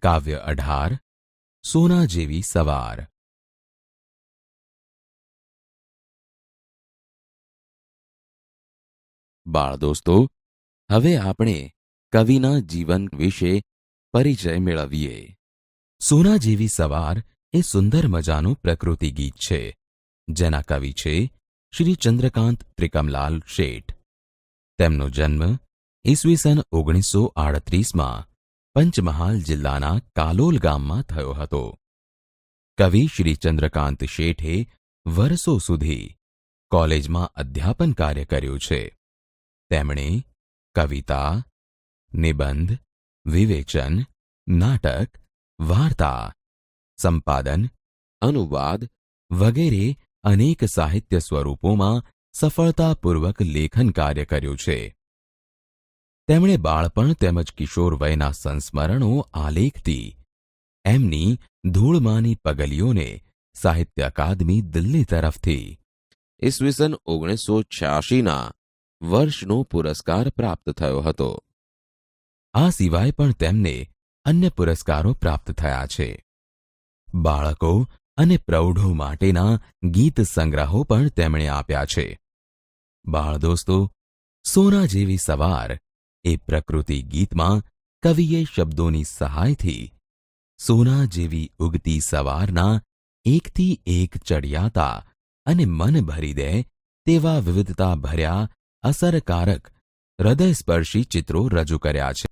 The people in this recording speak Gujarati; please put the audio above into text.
કાવ્ય 18 સોના જેવી સવાર। બાળ દોસ્તો, હવે આપણે કવિના જીવન વિશે પરિચય મેળવીએ। સોના જેવી સવાર એ સુંદર મજાનું પ્રકૃતિ ગીત છે, જેના કવિ છે શ્રી ચંદ્રકાંત ત્રિકમલાલ શેઠ। તેમનો જન્મ ઈસવીસન 1938માં પંચમહાલ જિલ્લાના કાલોલ ગામમાં થયો હતો। કવિ શ્રી ચંદ્રકાંત શેઠે વર્ષો સુધી કોલેજમાં અધ્યાપન કાર્ય કર્યું છે। તેમણે કવિતા, નિબંધ, વિવેચન, નાટક, વાર્તા, સંપાદન, અનુવાદ વગેરે અનેક સાહિત્ય સ્વરૂપોમાં સફળતાપૂર્વક લેખન કાર્ય કર્યું છે। તેમણે બાળપણ તેમજ કિશોર વયના સંસ્મરણો આલેખતી એમની ધૂળમાની પગલીઓને સાહિત્ય અકાદમી દિલ્હી તરફથી ઈસવીસન 1986ના વર્ષનો પુરસ્કાર પ્રાપ્ત થયો હતો। આ સિવાય પણ તેમને અન્ય પુરસ્કારો પ્રાપ્ત થયા છે। બાળકો અને પ્રૌઢો માટેના ગીત સંગ્રહો પણ તેમણે આપ્યા છે। બાળ દોસ્તો, સોના જેવી સવાર એ પ્રકૃતિ ગીતમાં કવિએ શબ્દોની સહાયથી સોના જેવી ઉગતી સવારના એકથી એક ચડિયાતા અને મન ભરી દે તેવા વિવિધતા ભર્યા અસરકારક હૃદયસ્પર્શી ચિત્રો રજૂ કર્યા છે।